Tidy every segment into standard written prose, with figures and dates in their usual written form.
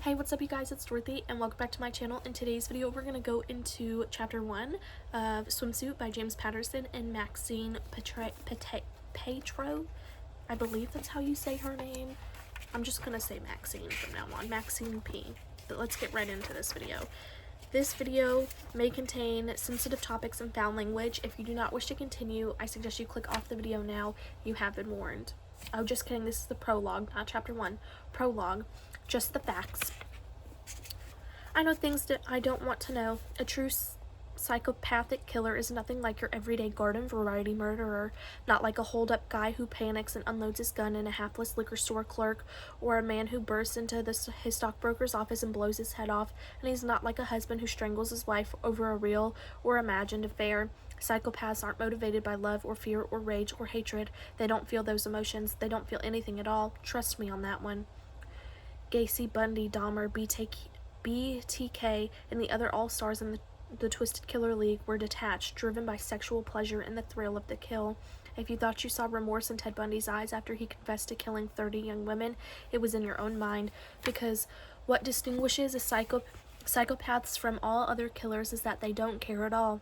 Hey, what's up you guys, it's Dorothy and welcome back to my channel. In today's video we're going to go into chapter 1 of Swimsuit by James Patterson and Maxine Petro. I believe that's how you say her name. I'm just going to say Maxine from now on, Maxine P. But let's get right into this video. This video may contain sensitive topics and foul language. If you do not wish to continue, I suggest you click off the video now. You have been warned. Oh, just kidding, this is the prologue, not chapter 1. Prologue. Just the facts. I know things that I don't want to know. A true psychopathic killer is nothing like your everyday garden variety murderer. Not like a hold-up guy who panics and unloads his gun in a hapless liquor store clerk, or a man who bursts into his stockbroker's office and blows his head off. And he's not like a husband who strangles his wife over a real or imagined affair. Psychopaths aren't motivated by love or fear or rage or hatred. They don't feel those emotions. They don't feel anything at all. Trust me on that one. Gacy, Bundy, Dahmer, BTK, and the other all-stars in the Twisted Killer League were detached, driven by sexual pleasure and the thrill of the kill. If you thought you saw remorse in Ted Bundy's eyes after he confessed to killing 30 young women, it was in your own mind, because what distinguishes psychopaths from all other killers is that they don't care at all.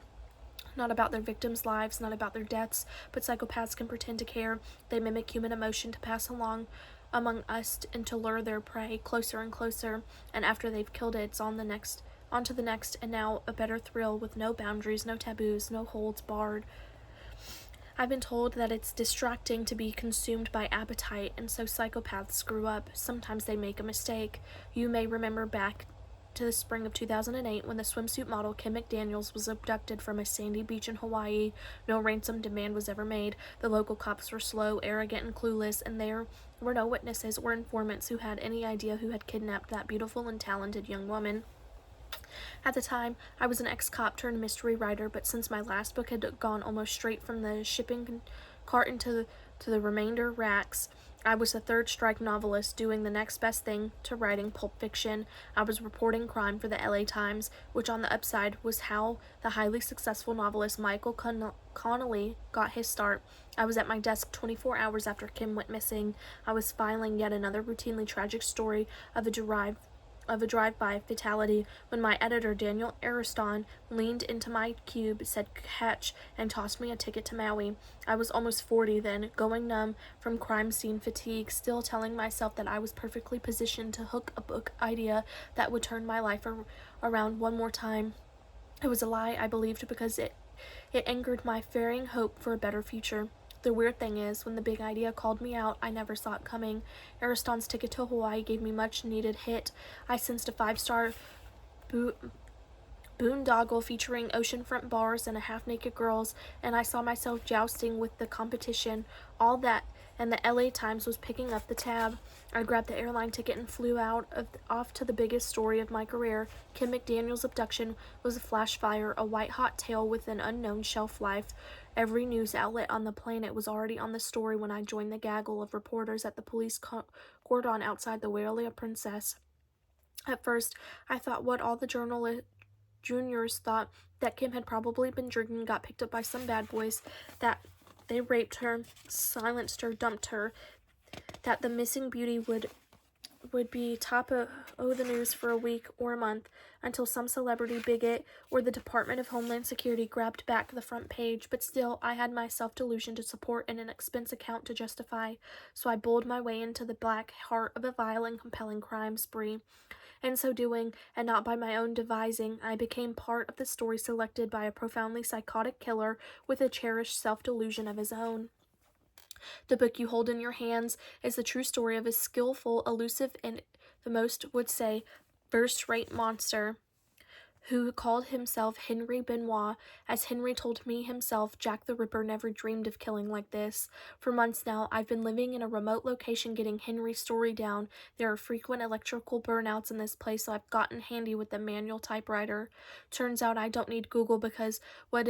Not about their victims' lives, not about their deaths, but psychopaths can pretend to care. They mimic human emotion to pass along among us and to lure their prey closer and closer, and after they've killed it, it's on to the next, and now a better thrill with no boundaries, no taboos, no holds barred. I've been told that it's distracting to be consumed by appetite, and so psychopaths screw up. Sometimes they make a mistake. You may remember back to the spring of 2008 when the swimsuit model Kim McDaniels was abducted from a sandy beach in Hawaii. No ransom demand was ever made. The local cops were slow, arrogant, and clueless, and there were no witnesses or informants who had any idea who had kidnapped that beautiful and talented young woman. At the time, I was an ex-cop turned mystery writer, but since my last book had gone almost straight from the shipping cart into the remainder racks, I was a third-strike novelist doing the next best thing to writing pulp fiction. I was reporting crime for the LA Times, which on the upside was how the highly successful novelist Michael Connelly got his start. I was at my desk 24 hours after Kim went missing. I was filing yet another routinely tragic story of a drive-by fatality when my editor, Daniel Ariston, leaned into my cube, said catch, and tossed me a ticket to Maui. I was almost 40 then, going numb from crime scene fatigue, still telling myself that I was perfectly positioned to hook a book idea that would turn my life around one more time. It was a lie I believed because it angered my varying hope for a better future. The weird thing is, when the big idea called me out, I never saw it coming. Ariston's ticket to Hawaii gave me much needed hit. I sensed a 5-star boondoggle featuring oceanfront bars and half-naked girls, and I saw myself jousting with the competition. All that, and the LA Times was picking up the tab. I grabbed the airline ticket and flew off to the biggest story of my career. Kim McDaniel's abduction was a flash fire, a white-hot tale with an unknown shelf life. Every news outlet on the planet was already on the story when I joined the gaggle of reporters at the police cordon outside the Whalea Princess. At first, I thought what all the juniors thought, that Kim had probably been drinking, got picked up by some bad boys, that they raped her, silenced her, dumped her, that the missing beauty would be top of the news for a week or a month, until some celebrity bigot or the Department of Homeland Security grabbed back the front page. But still, I had my self-delusion to support and an expense account to justify, so I bowled my way into the black heart of a vile and compelling crime spree. In so doing, and not by my own devising, I became part of the story selected by a profoundly psychotic killer with a cherished self-delusion of his own. The book you hold in your hands is the true story of a skillful, elusive, and the most would say first-rate monster who called himself Henry Benoit. As Henry told me himself, Jack the Ripper never dreamed of killing like this. For months now, I've been living in a remote location getting Henry's story down. There are frequent electrical burnouts in this place, so I've gotten handy with the manual typewriter. Turns out I don't need Google because what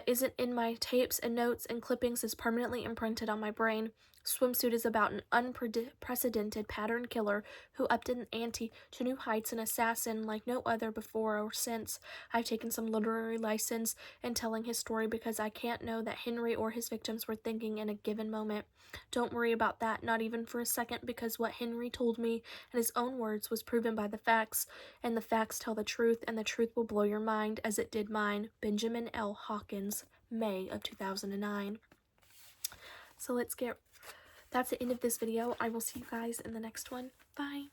isn't in my tapes and notes and clippings is permanently imprinted on my brain. Swimsuit is about an unprecedented pattern killer who upped an ante to new heights, an assassin like no other before or since. I've taken some literary license in telling his story because I can't know that Henry or his victims were thinking in a given moment. Don't worry about that, not even for a second, because what Henry told me in his own words was proven by the facts, and the facts tell the truth, and the truth will blow your mind as it did mine. Benjamin L. Hawkins, May of 2009. So that's the end of this video. I will see you guys in the next one. Bye.